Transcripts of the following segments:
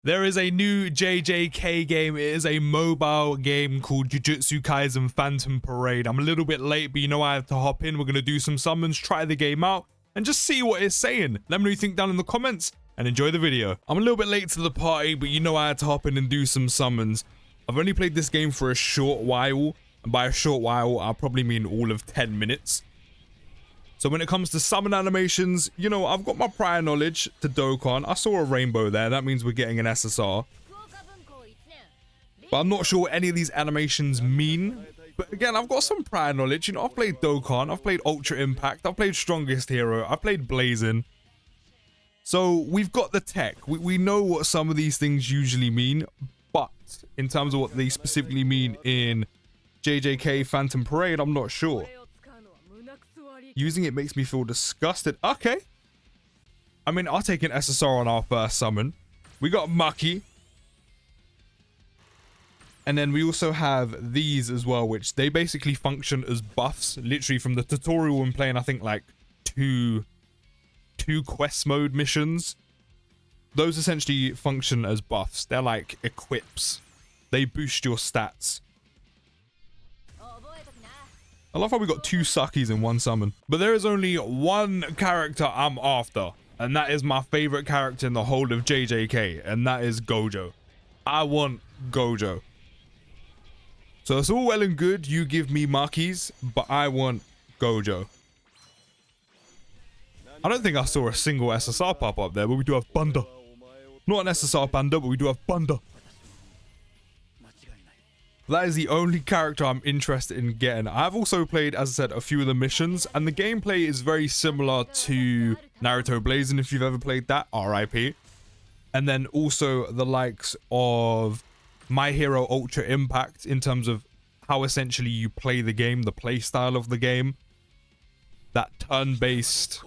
There is a new JJK game. It is a mobile game called Jujutsu Kaisen Phantom Parade. I'm a little bit late, but you know I have to hop in. We're going to do some summons, try the game out, and just see what it's saying. Let me know what you think down in the comments, and enjoy the video. I'm a little bit late to the party, but you know I had to hop in and do some summons. I've only played this game for a short while, and by a short while, I'll probably mean all of 10 minutes. So when it comes to summon animations, you know, I've got my prior knowledge to Dokkan. I saw a rainbow there. That means we're getting an SSR. But I'm not sure what any of these animations mean. But again, I've got some prior knowledge. You know, I've played Dokkan. I've played Ultra Impact. I've played Strongest Hero. I've played Blazing. So we've got the tech. We know what some of these things usually mean. But in terms of what they specifically mean in JJK Phantom Parade, I'm not sure. Using it makes me feel disgusted. Okay. I mean, I'll take an SSR on our first summon. We got Mucky. And then we also have these as well, which they basically function as buffs. Literally from the tutorial when playing, I think, like, two quest mode missions. Those essentially function as buffs. They're like equips. They boost your stats. I love how we got two Sakis in one summon. But there is only one character I'm after. And that is my favorite character in the whole of JJK. And that is Gojo. I want Gojo. So it's all well and good. You give me Makis. But I want Gojo. I don't think I saw a single SSR pop up there. But we do have Bunda. Not an SSR Bunda, but we do have Bunda. That is the only character I'm interested in getting. I've also played, as I said, a few of the missions, and the gameplay is very similar to Naruto Blazing, if you've ever played that, RIP. And then also the likes of My Hero Ultra Impact in terms of how essentially you play the game, the play style of the game. That turn-based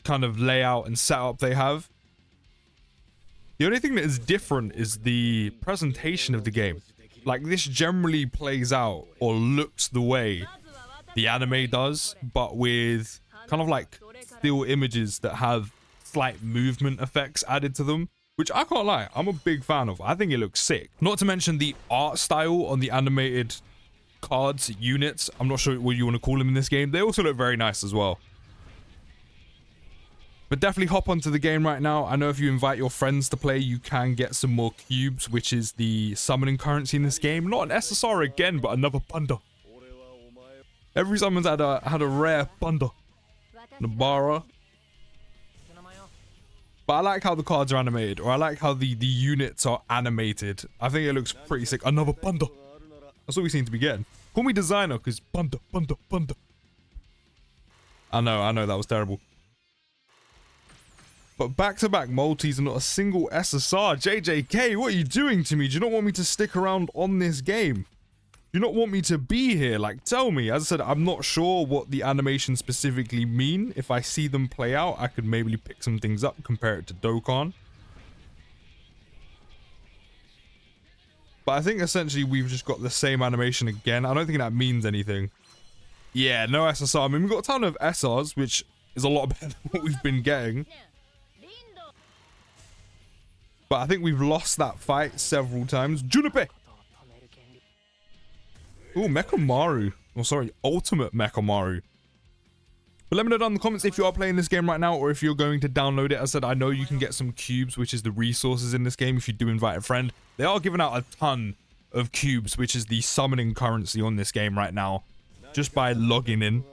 kind of layout and setup they have. The only thing that is different is the presentation of the game. Like, this generally plays out or looks the way the anime does, but with kind of like still images that have slight movement effects added to them, which I can't lie, I'm a big fan of. I think it looks sick. Not to mention the art style on the animated cards, units. I'm not sure what you want to call them in this game. They also look very nice as well. But definitely hop onto the game right now. I know if you invite your friends to play, you can get some more cubes, which is the summoning currency in this game. Not an SSR again, but another Bunda. Every summon's had a rare Bunda. Nabara. But I like how the cards are animated, or I like how the units are animated. I think it looks pretty sick. Another Bunda. That's what we seem to be getting. Call me designer, because Bunda. I know, that was terrible. But back-to-back multis and not a single SSR. JJK, what are you doing to me? Do you not want me to stick around on this game? Do you not want me to be here? Like, tell me. As I said, I'm not sure what the animations specifically mean. If I see them play out, I could maybe pick some things up, compare it to Dokkan. But I think essentially we've just got the same animation again. I don't think that means anything. Yeah, no SSR. I mean, we've got a ton of SRs, which is a lot better than what we've been getting. But I think we've lost that fight several times. Junpei! Ooh, Mechamaru. Oh, sorry, Ultimate Mechamaru. But let me know down in the comments if you are playing this game right now or if you're going to download it. As I said, I know you can get some cubes, which is the resources in this game if you do invite a friend. They are giving out a ton of cubes, which is the summoning currency on this game right now, just by logging in.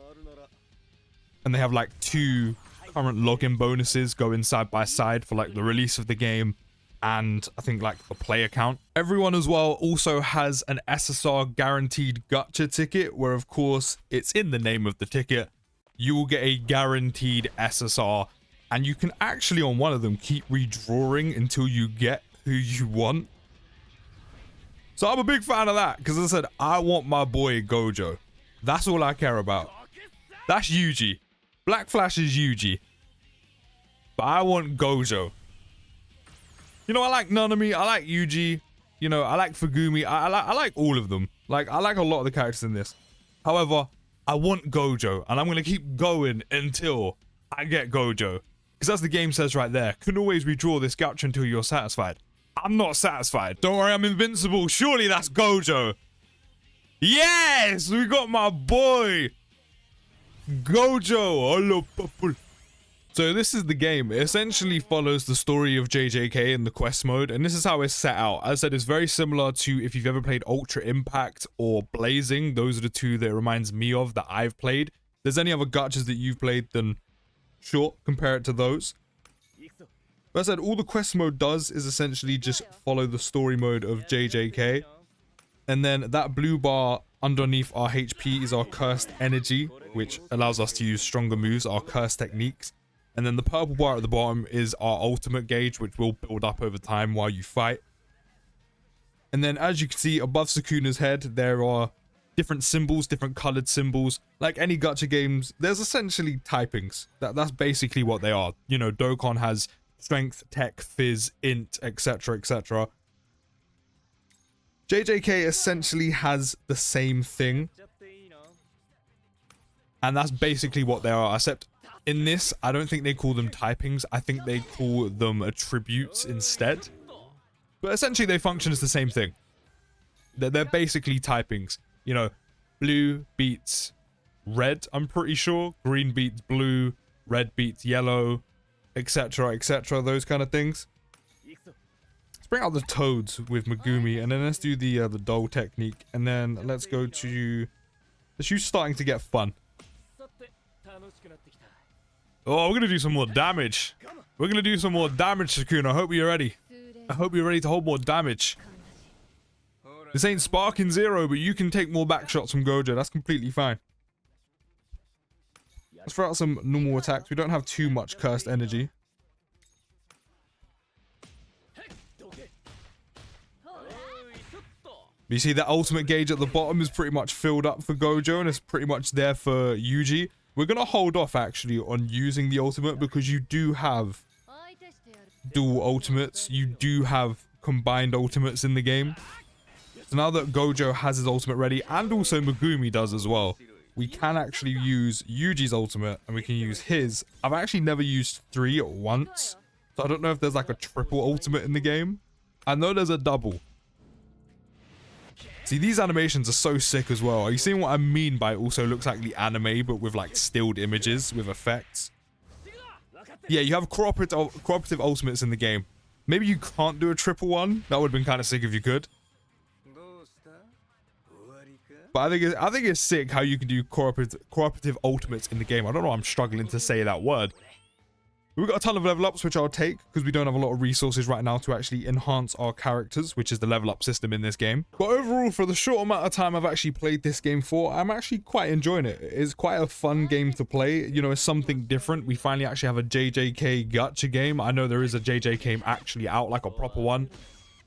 And they have like 2 current login bonuses going side by side for like the release of the game. And I think like the play account. Everyone as well also has an SSR guaranteed gacha ticket, where of course it's in the name of the ticket. You will get a guaranteed SSR, and you can actually on one of them keep redrawing until you get who you want. So I'm a big fan of that, because as I said, I want my boy Gojo. That's all I care about. That's Yuji. Black Flash is Yuji. But I want Gojo. You know, I like Nanami, I like Yuji, you know, I like Fugumi, I like all of them. Like, I like a lot of the characters in this. However, I want Gojo, and I'm going to keep going until I get Gojo. Because as the game says right there, can always redraw this gacha until you're satisfied. I'm not satisfied. Don't worry, I'm invincible. Surely that's Gojo. Yes, we got my boy Gojo. Hello, purple. So this is the game. It essentially follows the story of JJK in the quest mode, and this is how it's set out. As I said, it's very similar to if you've ever played Ultra Impact or Blazing. Those are the two that it reminds me of that I've played. If there's any other gachas that you've played, then sure, compare it to those. But as I said, all the quest mode does is essentially just follow the story mode of JJK. And then that blue bar underneath our HP is our cursed energy, which allows us to use stronger moves, our cursed techniques. And then the purple bar at the bottom is our ultimate gauge, which will build up over time while you fight. And then as you can see above Sukuna's head, there are different symbols, different colored symbols. Like any gacha games, there's essentially typings. That's basically what they are. You know, Dokkan has strength, tech, fizz, int, etc, etc. JJK essentially has the same thing. And that's basically what they are, except in this, I don't think they call them typings. I think they call them attributes instead. But essentially, they function as the same thing. They're basically typings. You know, blue beats red, I'm pretty sure. Green beats blue. Red beats yellow. Etc, etc. Those kind of things. Let's bring out the toads with Megumi. And then let's do the doll technique. And then let's go to... This is starting to get fun. Oh, we're going to do some more damage. We're going to do some more damage, Sukuna. I hope you're ready. I hope you're ready to hold more damage. This ain't Sparking Zero, but you can take more back shots from Gojo. That's completely fine. Let's throw out some normal attacks. We don't have too much cursed energy. But you see that ultimate gauge at the bottom is pretty much filled up for Gojo, and it's pretty much there for Yuji. We're going to hold off, actually, on using the ultimate because you do have dual ultimates. You do have combined ultimates in the game. So now that Gojo has his ultimate ready, and also Megumi does as well, we can actually use Yuji's ultimate, and we can use his. I've actually never used 3 at once, so I don't know if there's like a triple ultimate in the game. I know there's a double. See, these animations are so sick as well. Are you seeing what I mean by it also looks like the anime, but with like stilled images with effects? Yeah, you have cooperative ultimates in the game. Maybe you can't do a triple one. That would have been kind of sick if you could. But I think it's sick how you can do cooperative ultimates in the game. I don't know, I'm struggling to say that word. We've got a ton of level ups, which I'll take because we don't have a lot of resources right now to actually enhance our characters, which is the level up system in this game. But overall, for the short amount of time I've actually played this game for, I'm actually quite enjoying it. It's quite a fun game to play. You know, it's something different. We finally actually have a JJK gacha game. I know there is a JJK game actually out, like a proper one.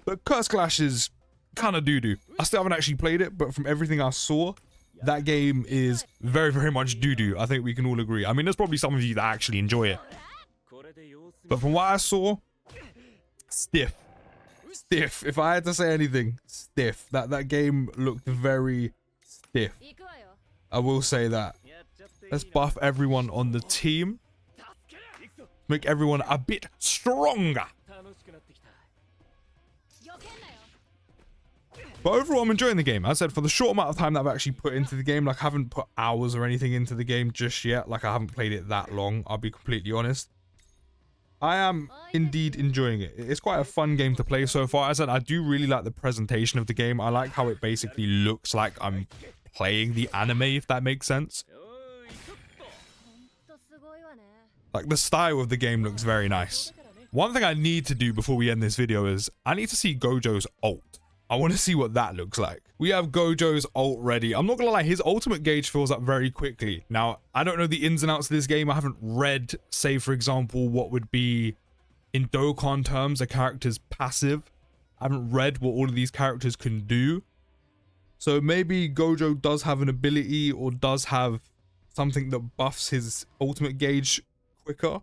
But Curse Clash is kind of doo-doo. I still haven't actually played it, but from everything I saw, that game is very, very much doo-doo. I think we can all agree. I mean, there's probably some of you that actually enjoy it. But from what I saw, stiff. Stiff. If I had to say anything, stiff. That game looked very stiff. I will say that. Let's buff everyone on the team. Make everyone a bit stronger. But overall, I'm enjoying the game. As I said, for the short amount of time that I've actually put into the game, like I haven't put hours or anything into the game just yet. Like I haven't played it that long, I'll be completely honest. I am indeed enjoying it. It's quite a fun game to play so far. As I said, I do really like the presentation of the game. I like how it basically looks like I'm playing the anime, if that makes sense. Like the style of the game looks very nice. One thing I need to do before we end this video is I need to see Gojo's ult. I want to see what that looks like. We have Gojo's ult ready. I'm not gonna lie, his ultimate gauge fills up very quickly. Now, I don't know the ins and outs of this game. I haven't read, say for example, what would be, in Dokkan terms, a character's passive. I haven't read what all of these characters can do. So maybe Gojo does have an ability or does have something that buffs his ultimate gauge quicker.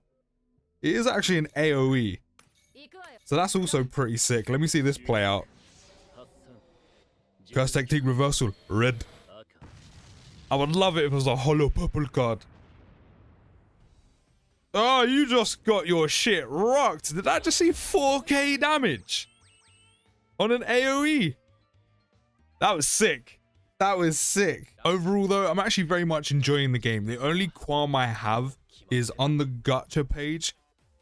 It is actually an AoE. So that's also pretty sick. Let me see this play out. Curse technique reversal, red. I would love it if it was a hollow purple card. Oh, you just got your shit rocked. Did I just see 4k damage on an AoE? That was sick. That was sick. Overall, though, I'm actually very much enjoying the game. The only qualm I have is on the gacha page,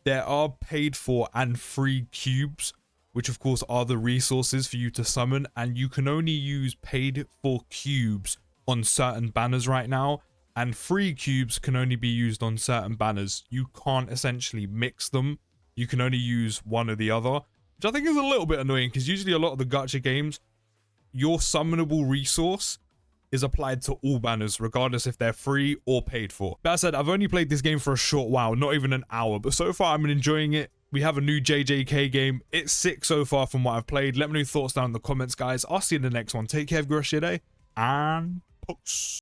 there are paid for and free cubes, which of course are the resources for you to summon, and you can only use paid for cubes on certain banners right now, and free cubes can only be used on certain banners. You can't essentially mix them. You can only use one or the other, which I think is a little bit annoying, because usually a lot of the gacha games, your summonable resource is applied to all banners, regardless if they're free or paid for. That said, I've only played this game for a short while, not even an hour, but so far I'm enjoying it. We have a new JJK game. It's sick so far from what I've played. Let me know your thoughts down in the comments, guys. I'll see you in the next one. Take care, have a good rest of your day, and peace.